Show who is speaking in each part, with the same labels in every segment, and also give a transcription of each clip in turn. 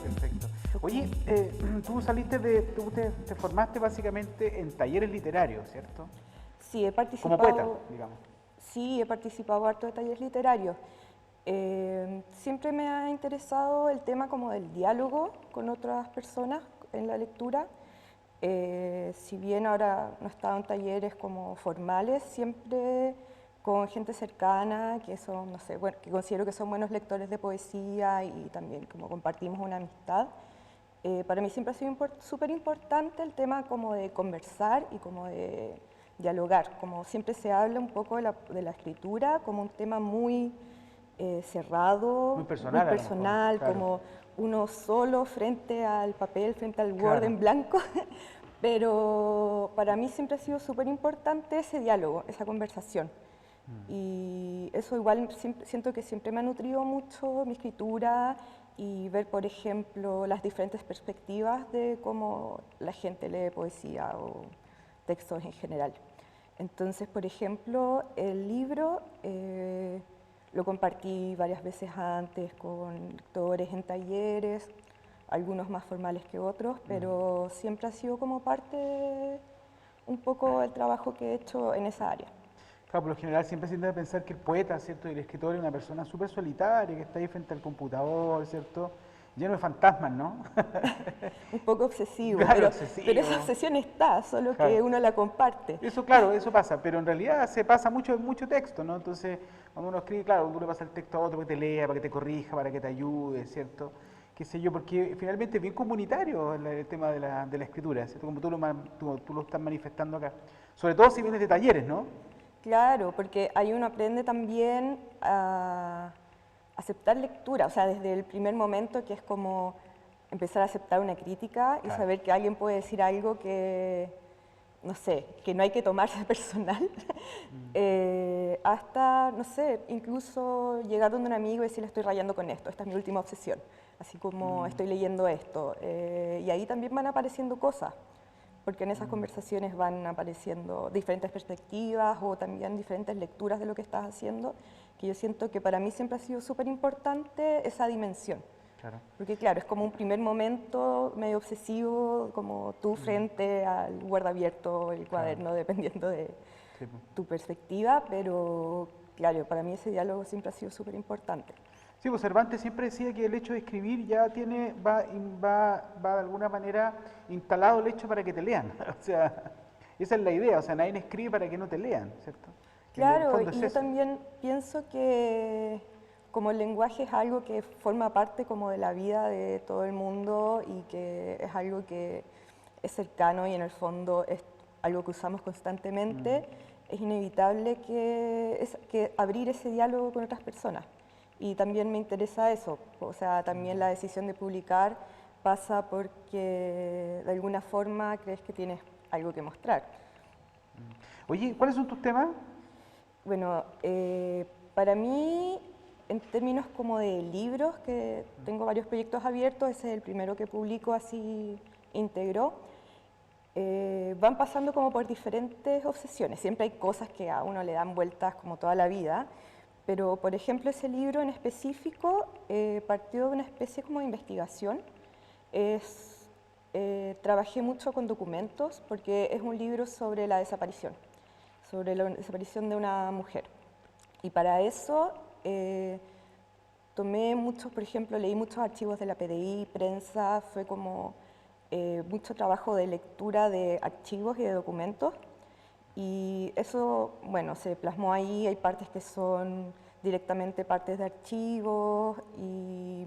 Speaker 1: Perfecto. Oye, tú te formaste básicamente en talleres literarios, ¿cierto?
Speaker 2: Sí,
Speaker 1: Como poeta, digamos.
Speaker 2: sí, he participado harto de talleres literarios. Siempre me ha interesado el tema como del diálogo con otras personas en la lectura. Si bien ahora no he estado en talleres como formales, siempre con gente cercana que son, no sé, bueno, que considero que son buenos lectores de poesía y también como compartimos una amistad. Para mí siempre ha sido súper importante el tema como de conversar y como de dialogar, como siempre se habla un poco de la escritura como un tema muy cerrado, muy
Speaker 1: A lo mejor,
Speaker 2: personal,
Speaker 1: claro.
Speaker 2: como uno solo frente al papel, frente al Word
Speaker 1: Claro.
Speaker 2: en blanco, pero para mí siempre ha sido súper importante ese diálogo, esa conversación. Y eso igual siento que siempre me ha nutrido mucho mi escritura y ver, por ejemplo, las diferentes perspectivas de cómo la gente lee poesía o textos en general. Entonces, por ejemplo, el libro lo compartí varias veces antes con lectores en talleres, algunos más formales que otros, pero siempre ha sido como parte un poco del trabajo que he hecho en esa área.
Speaker 1: Claro, por lo general siempre se tiende a pensar que el poeta, ¿cierto? Y el escritor es una persona súper solitaria, que está ahí frente al computador, ¿cierto? Lleno de fantasmas, ¿no?
Speaker 2: Un poco obsesivo,
Speaker 1: Claro,
Speaker 2: pero esa
Speaker 1: obsesivo.
Speaker 2: obsesión está, solo
Speaker 1: Claro.
Speaker 2: que uno la comparte.
Speaker 1: Eso, claro, eso pasa, pero en realidad se pasa mucho texto, ¿no? Entonces, cuando uno escribe, claro, uno le pasa el texto a otro para que te lea, para que te corrija, para que te ayude, ¿cierto? Qué sé yo, porque finalmente es bien comunitario el tema de la escritura, ¿cierto? Como tú lo estás manifestando acá. Sobre todo si vienes de talleres, ¿no?
Speaker 2: Claro, porque ahí uno aprende también a aceptar lectura, o sea, desde el primer momento que es como empezar a aceptar una crítica y
Speaker 1: Claro.
Speaker 2: saber que alguien puede decir algo que, no sé, que no hay que tomarse personal, hasta, no sé, incluso llegar donde un amigo y decirle estoy rayando con esto, esta es mi última obsesión, así como estoy leyendo esto, y ahí también van apareciendo cosas porque en esas conversaciones van apareciendo diferentes perspectivas o también diferentes lecturas de lo que estás haciendo, que yo siento que para mí siempre ha sido súper importante esa dimensión.
Speaker 1: Claro.
Speaker 2: Porque claro, es como un primer momento medio obsesivo, como tú frente al Word abierto, el
Speaker 1: Claro.
Speaker 2: cuaderno, dependiendo de
Speaker 1: Sí, po.
Speaker 2: tu perspectiva, pero claro, para mí ese diálogo siempre ha sido súper importante.
Speaker 1: Sí, pues Cervantes siempre decía que el hecho de escribir ya va de alguna manera instalado el hecho para que te lean. O sea, esa es la idea. O sea, nadie escribe para que no te lean, ¿cierto? En el
Speaker 2: Claro,
Speaker 1: fondo
Speaker 2: y
Speaker 1: es
Speaker 2: yo
Speaker 1: eso.
Speaker 2: también pienso que como el lenguaje es algo que forma parte como de la vida de todo el mundo y que es algo que es cercano y en el fondo es algo que usamos constantemente, es inevitable que abrir ese diálogo con otras personas. Y también me interesa eso, o sea, también la decisión de publicar pasa porque de alguna forma crees que tienes algo que mostrar.
Speaker 1: Oye, ¿cuáles son tus temas?
Speaker 2: Bueno, para mí, en términos como de libros, que tengo varios proyectos abiertos, ese es el primero que publico así íntegro, van pasando como por diferentes obsesiones. Siempre hay cosas que a uno le dan vueltas como toda la vida, pero por ejemplo ese libro en específico partió de una especie como de investigación. Trabajé mucho con documentos porque es un libro sobre la desaparición, sobre la desaparición de una mujer. Y para eso tomé muchos, por ejemplo, leí muchos archivos de la PDI, prensa, fue como mucho trabajo de lectura de archivos y de documentos. Y eso, bueno, se plasmó ahí, hay partes que son directamente partes de archivos y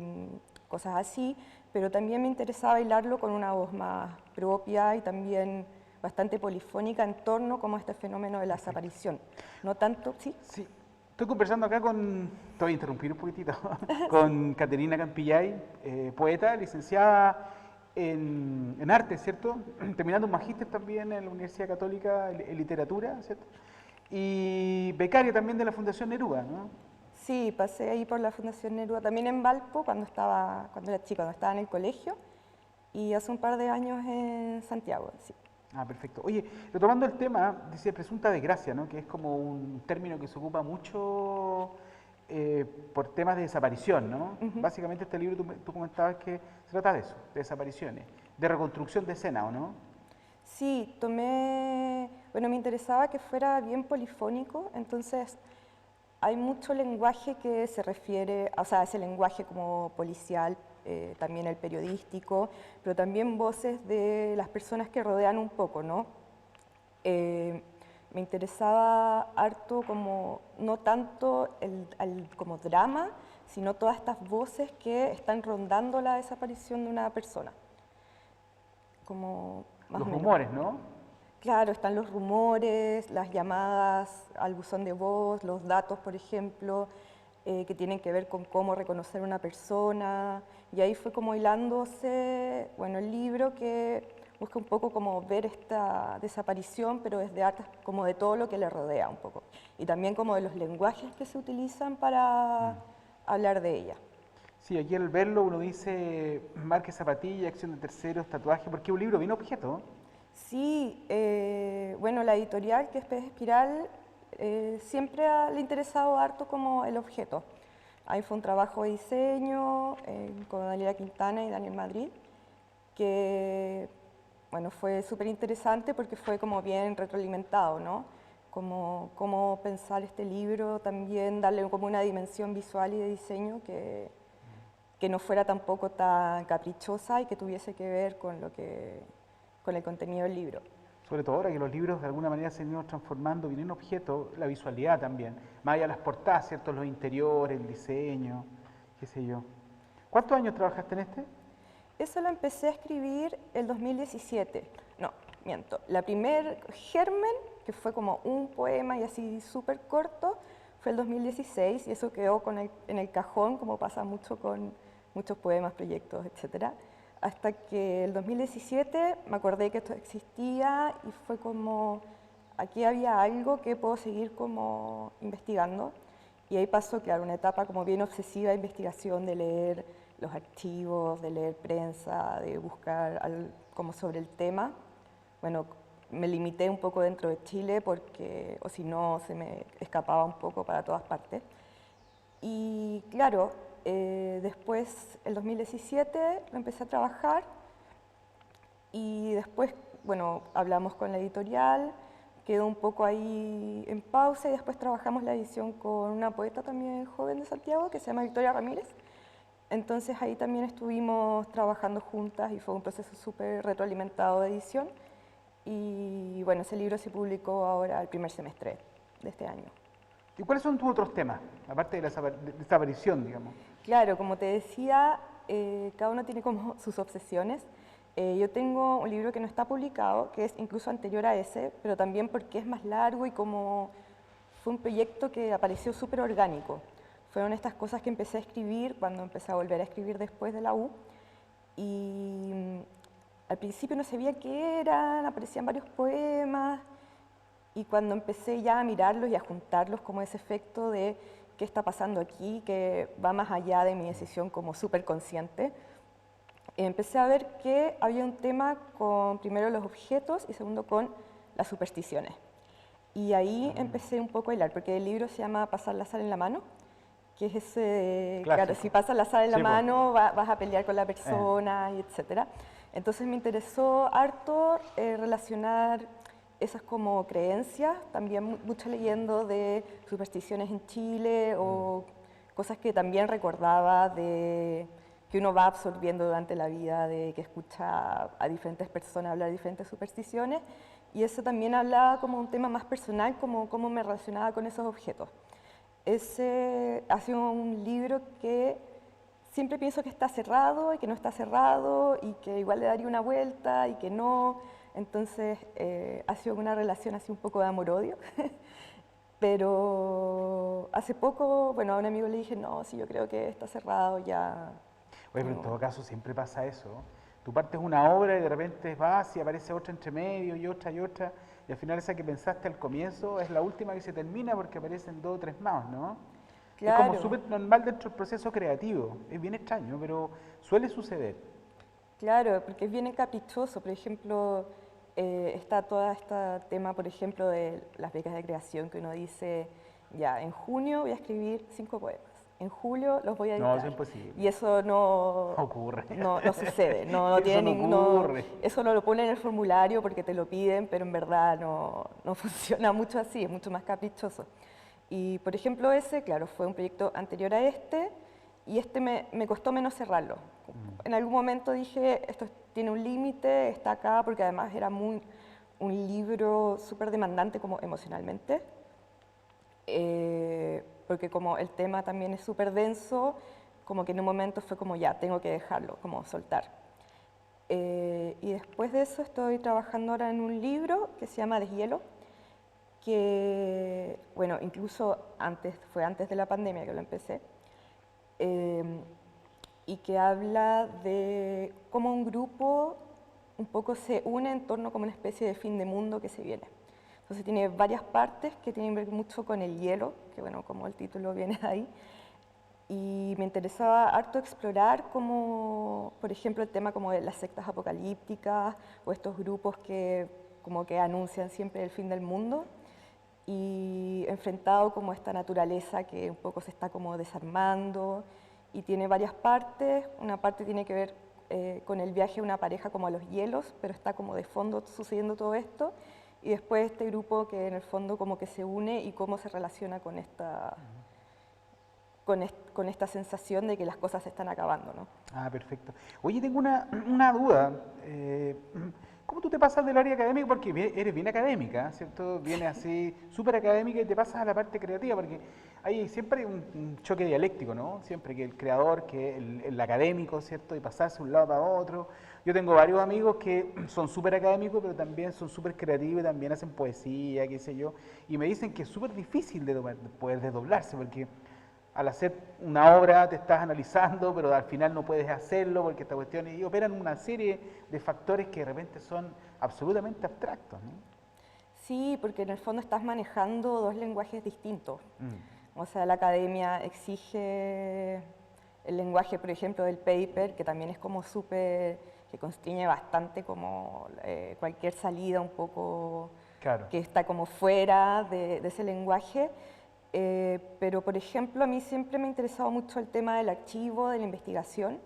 Speaker 2: cosas así, pero también me interesaba hilarlo con una voz más propia y también bastante polifónica en torno como a este fenómeno de la desaparición. No tanto, ¿sí?
Speaker 1: Sí, estoy conversando acá con, te voy a interrumpir un poquitito, con Caterina Campillay, poeta, licenciada en arte, ¿cierto? Terminando un magíster también en la Universidad Católica en literatura, ¿cierto? Y becaria también de la Fundación Neruda, ¿no?
Speaker 2: Sí, pasé ahí por la Fundación Neruda, también en Valpo cuando era chica, cuando estaba en el colegio, y hace un par de años en Santiago, sí.
Speaker 1: Ah, perfecto. Oye, retomando el tema, dice presunta desgracia, ¿no? Que es como un término que se ocupa mucho por temas de desaparición, ¿no?
Speaker 2: Ujú.
Speaker 1: Básicamente este libro tú comentabas que se trata de eso, de desapariciones, de reconstrucción de escena, ¿o no?
Speaker 2: Sí, bueno, me interesaba que fuera bien polifónico, entonces hay mucho lenguaje que se refiere, o sea, ese lenguaje como policial, también el periodístico, pero también voces de las personas que rodean un poco, ¿no? Eh, Me interesaba harto como, no tanto como drama, sino todas estas voces que están rondando la desaparición de una persona, como más o
Speaker 1: Los
Speaker 2: menos.
Speaker 1: rumores, ¿no?
Speaker 2: Claro, están los rumores, las llamadas al buzón de voz, los datos, por ejemplo, que tienen que ver con cómo reconocer una persona. Y ahí fue como hilándose, bueno, el libro que busca un poco como ver esta desaparición, pero desde arte, como de todo lo que le rodea un poco. Y también como de los lenguajes que se utilizan para hablar de ella.
Speaker 1: Sí, aquí al verlo uno dice marque zapatilla, acción de terceros, tatuaje, porque es un libro bien objeto.
Speaker 2: Sí, bueno, la editorial, que es Pez Espiral, siempre le ha interesado harto como el objeto. Ahí fue un trabajo de diseño con Daniela Quintana y Daniel Madrid, que bueno, fue súper interesante porque fue como bien retroalimentado, ¿no? Como cómo pensar este libro, también darle como una dimensión visual y de diseño que no fuera tampoco tan caprichosa y que tuviese que ver con con el contenido del libro.
Speaker 1: Sobre todo ahora que los libros de alguna manera se han ido transformando bien en objeto, la visualidad también. Más allá de las portadas, ¿cierto? Los interiores, el diseño, qué sé yo. ¿Cuántos años trabajaste en este?
Speaker 2: Eso lo empecé a escribir el 2017. No, miento. La primer germen, que fue como un poema y así súper corto, fue el 2016 y eso quedó en el cajón, como pasa mucho con muchos poemas, proyectos, etc. Hasta que el 2017 me acordé que esto existía y fue como, aquí había algo que puedo seguir como investigando. Y ahí pasó, claro, una etapa como bien obsesiva de investigación, de leer los archivos, de leer prensa, de buscar como sobre el tema. Bueno, me limité un poco dentro de Chile porque, o si no, se me escapaba un poco para todas partes. Y claro, después, el 2017, empecé a trabajar y después, bueno, hablamos con la editorial, quedó un poco ahí en pausa y después trabajamos la edición con una poeta también joven de Santiago que se llama Victoria Ramírez. Entonces ahí también estuvimos trabajando juntas y fue un proceso súper retroalimentado de edición. Y bueno, ese libro se publicó ahora el primer semestre de este año.
Speaker 1: ¿Y cuáles son tus otros temas? Aparte de la desaparición, digamos.
Speaker 2: Claro, como te decía, cada uno tiene como sus obsesiones. Yo tengo un libro que no está publicado, que es incluso anterior a ese, pero también porque es más largo y como fue un proyecto que apareció súper orgánico. Fueron estas cosas que empecé a escribir cuando empecé a volver a escribir después de la U. Y al principio no sabía qué eran, aparecían varios poemas, y cuando empecé ya a mirarlos y a juntarlos como ese efecto de qué está pasando aquí, que va más allá de mi decisión como súper consciente, empecé a ver que había un tema con primero los objetos y segundo con las supersticiones. Y ahí empecé un poco a hilar, porque el libro se llama Pasar la sal en la mano, que es ese, claro, si
Speaker 1: Clásico.
Speaker 2: pasas la sal en la
Speaker 1: Sí, po.
Speaker 2: mano vas a pelear con la
Speaker 1: Eh,
Speaker 2: persona, y etcétera. Entonces me interesó harto relacionar esas como creencias, también mucho leyendo de supersticiones en Chile o cosas que también recordaba de que uno va absorbiendo durante la vida, de que escucha a diferentes personas hablar de diferentes supersticiones, y eso también hablaba como un tema más personal, como cómo me relacionaba con esos objetos. Ese ha sido un libro que siempre pienso que está cerrado y que no está cerrado y que igual le daría una vuelta y que no. Entonces ha sido una relación así un poco de amor-odio. Pero hace poco, bueno, a un amigo le dije, no, sí, yo creo que está cerrado ya.
Speaker 1: Oye, pero en todo caso siempre pasa eso. Tú partes una obra y de repente vas y aparece otra entre medio y otra, y al final esa que pensaste al comienzo es la última que se termina porque aparecen dos o tres más, ¿no? Es como
Speaker 2: Claro,
Speaker 1: súper normal dentro del proceso creativo. Es bien extraño, pero suele suceder.
Speaker 2: claro, porque es bien caprichoso. Por ejemplo, está todo este tema, por ejemplo, de las becas de creación, que uno dice, ya, en junio voy a escribir 5 poemas, en julio los voy a
Speaker 1: No, eso
Speaker 2: editar.
Speaker 1: es imposible.
Speaker 2: Y eso no,
Speaker 1: No ocurre.
Speaker 2: no sucede, no
Speaker 1: Eso
Speaker 2: tiene
Speaker 1: no
Speaker 2: ninguno,
Speaker 1: ocurre.
Speaker 2: eso no lo ponen en el formulario porque te lo piden, pero en verdad no funciona mucho así, es mucho más caprichoso. Y por ejemplo ese, claro, fue un proyecto anterior a este, y este me costó menos cerrarlo. En algún momento dije, esto tiene un límite, está acá, porque además era un libro súper demandante como emocionalmente, porque como el tema también es súper denso, como que en un momento fue como ya, tengo que dejarlo, como soltar. Y después de eso estoy trabajando ahora en un libro que se llama Deshielo, que, bueno, incluso fue antes de la pandemia que lo empecé, eh, y que habla de cómo un grupo un poco se une en torno como una especie de fin de mundo que se viene. Entonces tiene varias partes que tienen que ver mucho con el hielo, que bueno, como el título viene de ahí, y me interesaba harto explorar como, por ejemplo, el tema como de las sectas apocalípticas o estos grupos que como que anuncian siempre el fin del mundo y enfrentado como a esta naturaleza que un poco se está como desarmando y tiene varias partes. Una parte tiene que ver con el viaje de una pareja como a los hielos, pero está como de fondo sucediendo todo esto. Y después este grupo que en el fondo como que se une y cómo se relaciona con con esta sensación de que las cosas se están acabando, ¿no?
Speaker 1: Ah, perfecto. Oye, tengo una duda. ¿Cómo tú te pasas del área académica? Porque eres bien académica, ¿cierto? Vienes así, súper académica y te pasas a la parte creativa, porque hay siempre un choque dialéctico, ¿no? Siempre que el creador, que el académico, ¿cierto? Y pasarse de un lado para otro. Yo tengo varios amigos que son súper académicos, pero también son súper creativos y también hacen poesía, qué sé yo. Y me dicen que es súper difícil de poder desdoblarse, porque al hacer una obra te estás analizando, pero al final no puedes hacerlo porque esta cuestión y operan una serie de factores que de repente son absolutamente abstractos, ¿no?
Speaker 2: Sí, porque en el fondo estás manejando dos lenguajes distintos.
Speaker 1: Mm,
Speaker 2: O sea, la academia exige el lenguaje, por ejemplo, del paper, que también es como súper, que constriñe bastante como cualquier salida un poco
Speaker 1: claro.
Speaker 2: que está como fuera de ese lenguaje. Pero, por ejemplo, a mí siempre me ha interesado mucho el tema del archivo, de la investigación,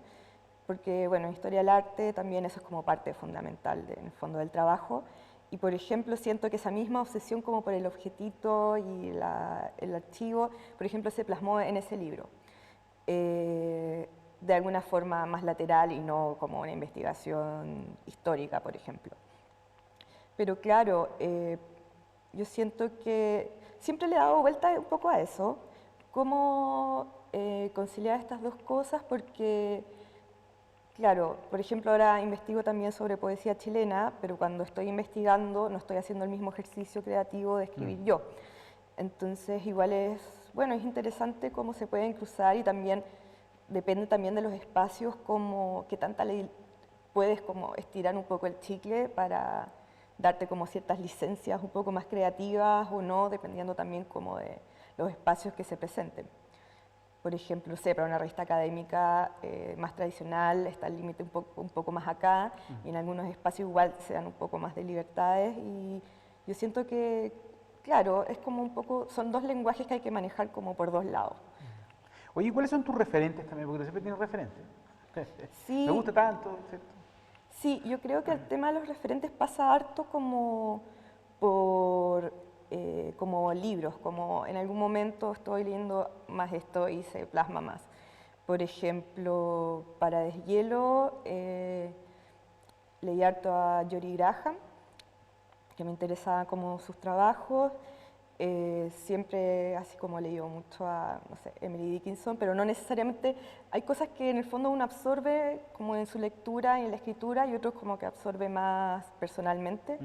Speaker 2: porque, bueno, en historia del arte también eso es como parte fundamental, en el fondo, del trabajo. Y, por ejemplo, siento que esa misma obsesión como por el objetito y el archivo, por ejemplo, se plasmó en ese libro. De alguna forma más lateral y no como una investigación histórica, por ejemplo. Pero claro, yo siento que siempre le he dado vuelta un poco a eso, cómo conciliar estas dos cosas, porque, claro, por ejemplo, ahora investigo también sobre poesía chilena, pero cuando estoy investigando no estoy haciendo el mismo ejercicio creativo de escribir yo. Entonces, igual es, bueno, es interesante cómo se pueden cruzar y también depende también de los espacios, como qué tanta ley puedes como estirar un poco el chicle para darte como ciertas licencias un poco más creativas o no, dependiendo también como de los espacios que se presenten. Por ejemplo, no sé, para una revista académica más tradicional está el límite un poco más acá y en algunos espacios igual se dan un poco más de libertades y yo siento que, claro, es como un poco, son dos lenguajes que hay que manejar como por dos lados.
Speaker 1: Oye, ¿cuáles son tus referentes también? Porque tú siempre tienes referentes. Me
Speaker 2: Sí,
Speaker 1: gusta tanto, ¿cierto?
Speaker 2: sí, yo creo que el tema de los referentes pasa harto como por como libros, como en algún momento estoy leyendo más esto y se plasma más. Por ejemplo, para Deshielo leí harto a Jory Graham, que me interesaba como sus trabajos, Siempre así como he leído mucho a, no sé, Emily Dickinson, pero no necesariamente, hay cosas que en el fondo uno absorbe como en su lectura y en la escritura y otros como que absorbe más personalmente.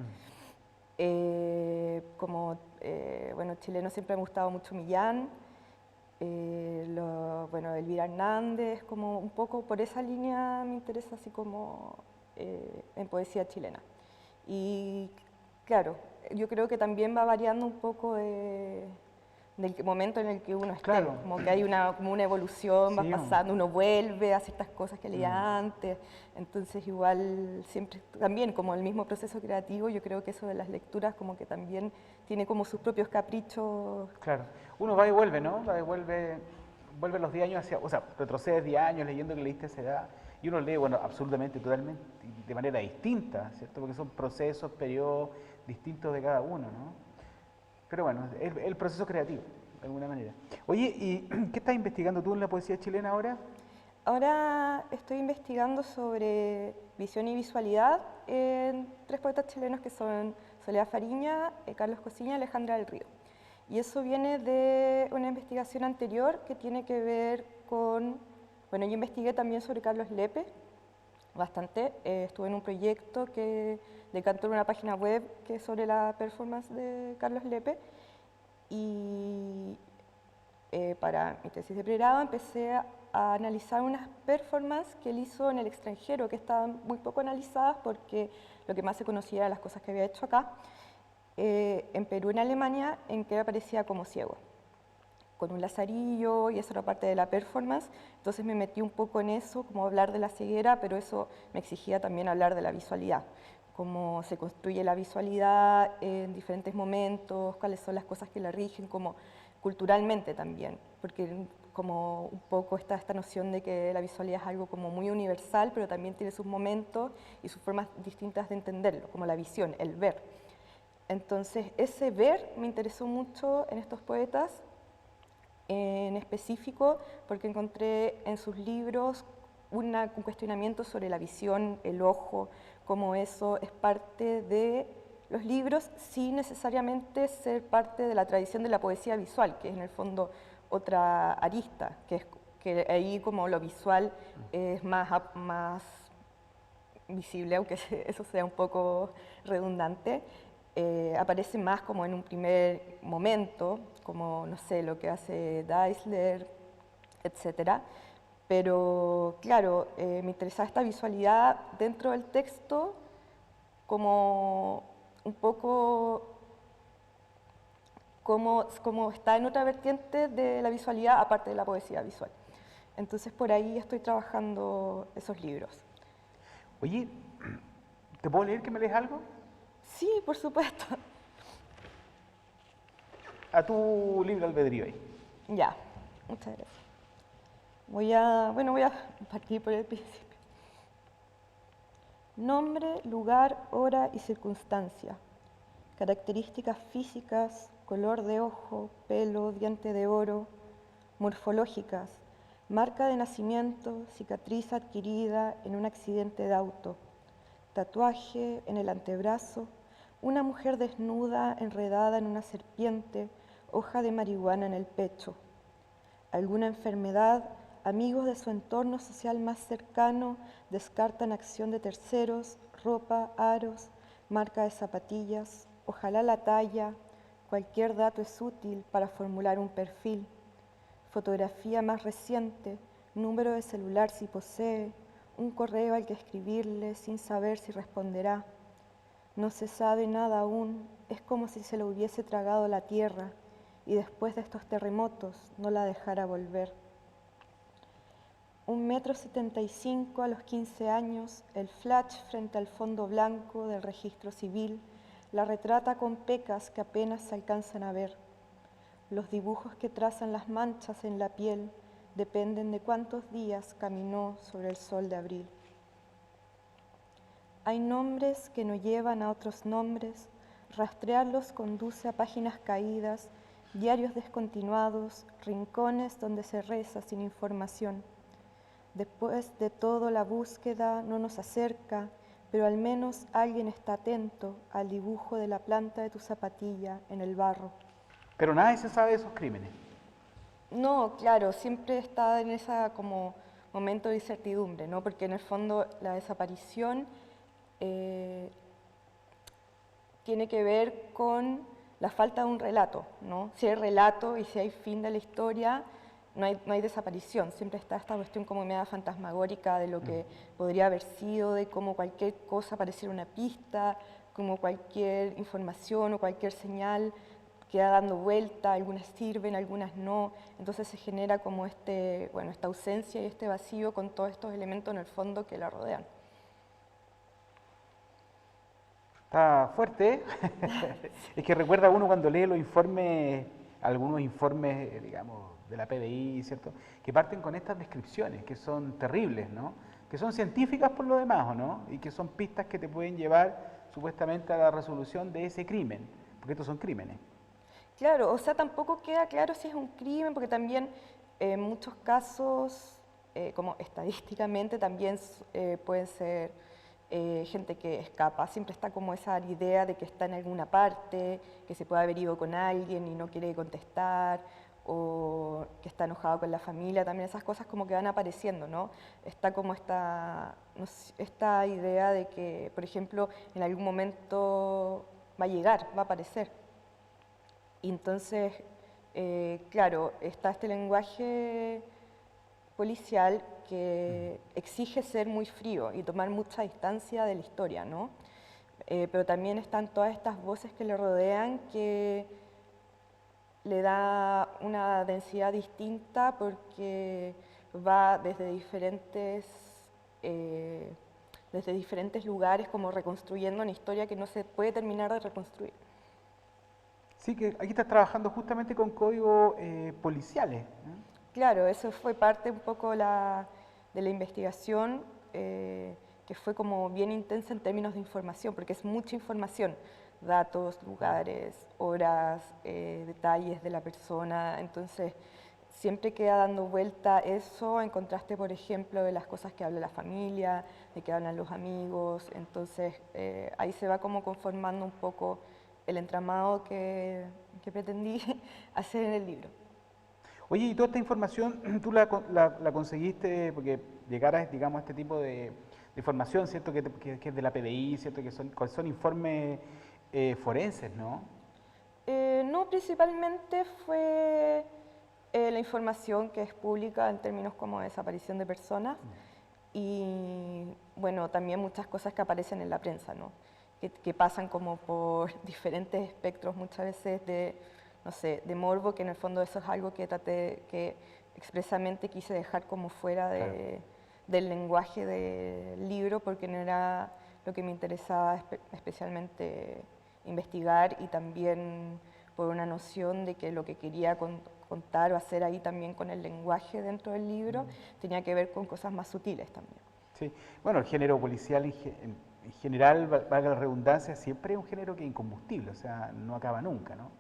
Speaker 2: Bueno, chileno siempre me ha gustado mucho Millán, bueno, Elvira Hernández, como un poco por esa línea me interesa así como en poesía chilena. Y claro, yo creo que también va variando un poco del momento en el que uno esté,
Speaker 1: Claro.
Speaker 2: como que hay como una evolución, va
Speaker 1: Sí,
Speaker 2: pasando, uno vuelve a ciertas cosas que leía antes, entonces igual siempre, también como el mismo proceso creativo, yo creo que eso de las lecturas como que también tiene como sus propios caprichos.
Speaker 1: claro. Uno va y vuelve, ¿no? Va y vuelve, vuelve los 10 años hacia, o sea, retrocedes 10 años leyendo que leíste a esa edad, y uno lee, bueno, absolutamente, totalmente, de manera distinta, ¿cierto? Porque son procesos, periodos distintos de cada uno, ¿no? Pero bueno, el proceso creativo, de alguna manera. Oye, ¿y qué estás investigando tú en la poesía chilena ahora?
Speaker 2: Ahora estoy investigando sobre visión y visualidad en tres poetas chilenos que son Soledad Fariña, Carlos Cosiña y Alejandra del Río. Y eso viene de una investigación anterior que tiene que ver con, bueno, yo investigué también sobre Carlos Lepe, bastante, estuve en un proyecto que decantó en una página web que es sobre la performance de Carlos Lepe y para mi tesis de pregrado empecé a analizar unas performances que él hizo en el extranjero, que estaban muy poco analizadas porque lo que más se conocía eran las cosas que había hecho acá, en Perú y en Alemania, en que aparecía como ciego, con un lazarillo y eso era parte de la performance. Entonces me metí un poco en eso, como hablar de la ceguera, pero eso me exigía también hablar de la visualidad, cómo se construye la visualidad en diferentes momentos, cuáles son las cosas que la rigen, como culturalmente también, porque como un poco está esta noción de que la visualidad es algo como muy universal, pero también tiene sus momentos y sus formas distintas de entenderlo, como la visión, el ver. Entonces, ese ver me interesó mucho en estos poetas, en específico porque encontré en sus libros un cuestionamiento sobre la visión, el ojo, cómo eso es parte de los libros sin necesariamente ser parte de la tradición de la poesía visual, que es en el fondo otra arista, que es que ahí como lo visual es más visible, aunque eso sea un poco redundante, aparece más como en un primer momento, como, no sé, lo que hace Deisler, etcétera. Pero, claro, me interesaba esta visualidad dentro del texto como un poco como está en otra vertiente de la visualidad aparte de la poesía visual. Entonces por ahí estoy trabajando esos libros.
Speaker 1: Oye, ¿te puedo leer que me lees algo?
Speaker 2: Sí, por supuesto.
Speaker 1: A tu libre albedrío ahí.
Speaker 2: Ya, muchas gracias. Voy a partir por el principio. Nombre, lugar, hora y circunstancia. Características físicas, color de ojo, pelo, diente de oro, morfológicas, marca de nacimiento, cicatriz adquirida en un accidente de auto, tatuaje en el antebrazo, una mujer desnuda enredada en una serpiente, hoja de marihuana en el pecho, alguna enfermedad, amigos de su entorno social más cercano descartan acción de terceros, ropa, aros, marca de zapatillas, ojalá la talla, cualquier dato es útil para formular un perfil, fotografía más reciente, número de celular si posee, un correo al que escribirle sin saber si responderá. No se sabe nada aún, es como si se lo hubiese tragado la tierra y después de estos terremotos no la dejara volver. 1,75 m a los 15 años, el flash frente al fondo blanco del registro civil la retrata con pecas que apenas se alcanzan a ver. Los dibujos que trazan las manchas en la piel dependen de cuántos días caminó sobre el sol de abril. Hay nombres que no llevan a otros nombres, rastrearlos conduce a páginas caídas, diarios descontinuados, rincones donde se reza sin información. Después de todo, la búsqueda no nos acerca, pero al menos alguien está atento al dibujo de la planta de tu zapatilla en el barro.
Speaker 1: Pero nadie se sabe de esos crímenes.
Speaker 2: No, claro, siempre está en esa como momento de incertidumbre, ¿no? Porque en el fondo la desaparición tiene que ver con la falta de un relato, ¿no? Si hay relato y si hay fin de la historia, no hay desaparición. Siempre está esta cuestión como media fantasmagórica de lo que podría haber sido, de cómo cualquier cosa pareciera una pista, como cualquier información o cualquier señal queda dando vuelta, algunas sirven, algunas no, entonces se genera como esta ausencia y este vacío con todos estos elementos en el fondo que la rodean.
Speaker 1: Está fuerte, ¿eh? Es que recuerda uno cuando lee los informes, algunos informes, digamos, de la PDI, ¿cierto? Que parten con estas descripciones, que son terribles, ¿no? Que son científicas por lo demás, ¿o no? Y que son pistas que te pueden llevar supuestamente a la resolución de ese crimen, porque estos son crímenes.
Speaker 2: Claro, o sea, tampoco queda claro si es un crimen, porque también en muchos casos, como estadísticamente, también pueden ser gente que escapa. Siempre está como esa idea de que está en alguna parte, que se puede haber ido con alguien y no quiere contestar, o que está enojado con la familia, también esas cosas como que van apareciendo, ¿no? Está como esta idea de que, por ejemplo, en algún momento va a llegar, va a aparecer. Y entonces, claro, está este lenguaje policial que exige ser muy frío y tomar mucha distancia de la historia, ¿no? Pero también están todas estas voces que le rodean que le da una densidad distinta porque va desde diferentes lugares como reconstruyendo una historia que no se puede terminar de reconstruir.
Speaker 1: Sí, que aquí estás trabajando justamente con códigos policiales, ¿no?
Speaker 2: Claro, eso fue parte un poco de la investigación, que fue como bien intensa en términos de información, porque es mucha información, datos, lugares, horas, detalles de la persona, entonces siempre queda dando vuelta eso en contraste, por ejemplo, de las cosas que habla la familia, de que hablan los amigos, entonces ahí se va como conformando un poco el entramado que pretendí hacer en el libro.
Speaker 1: Oye, y toda esta información tú la conseguiste porque llegaras, digamos, a este tipo de información, ¿cierto? Que es de la PDI, ¿cierto? Que son informes forenses, ¿no?
Speaker 2: No, principalmente fue la información que es pública en términos como de desaparición de personas y, bueno, también muchas cosas que aparecen en la prensa, ¿no? Que pasan como por diferentes espectros muchas veces de, no sé, de morbo, que en el fondo eso es algo que expresamente quise dejar como fuera del lenguaje del libro, porque no era lo que me interesaba especialmente investigar, y también por una noción de que lo que quería contar o hacer ahí también con el lenguaje dentro del libro tenía que ver con cosas más sutiles también.
Speaker 1: Sí, bueno, el género policial en general, valga la redundancia, siempre es un género que es incombustible, o sea, no acaba nunca, ¿no?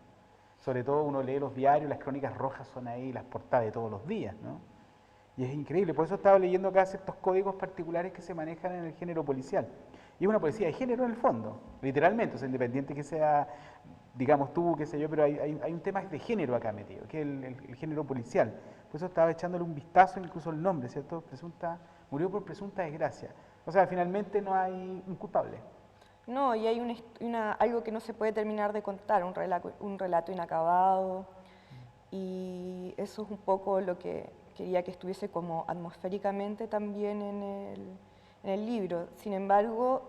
Speaker 1: Sobre todo uno lee los diarios, las crónicas rojas son ahí las portadas de todos los días, ¿no? Y es increíble, por eso estaba leyendo acá ciertos códigos particulares que se manejan en el género policial. Y es una policía de género en el fondo, literalmente, o sea, independiente que sea, digamos tú, qué sé yo, pero hay un tema de género acá metido, que es el género policial. Por eso estaba echándole un vistazo, incluso el nombre, ¿cierto? Murió por presunta desgracia. O sea, finalmente no hay un culpable.
Speaker 2: No, y hay algo que no se puede terminar de contar, un relato inacabado, y eso es un poco lo que quería que estuviese como atmosféricamente también en el libro. Sin embargo,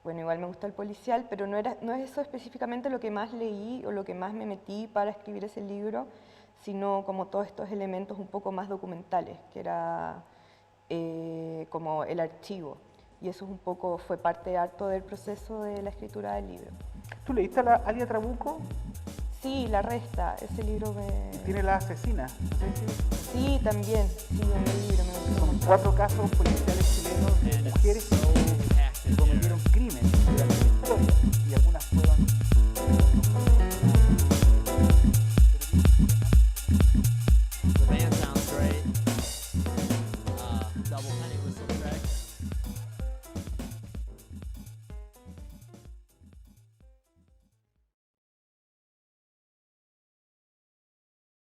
Speaker 2: bueno, igual me gusta el policial, pero no es eso específicamente lo que más leí o lo que más me metí para escribir ese libro, sino como todos estos elementos un poco más documentales, que era como el archivo. Y eso fue parte harto del proceso de la escritura del libro.
Speaker 1: ¿Tú leíste a Alia Trabuco?
Speaker 2: Sí, La Resta, ese libro me...
Speaker 1: Tiene La Asesina, ¿no sé si?
Speaker 2: Sí, también, sí, en el libro me gustó.
Speaker 1: Son 4 casos policiales chilenos de mujeres que cometieron crímenes durante la historia y algunas fueron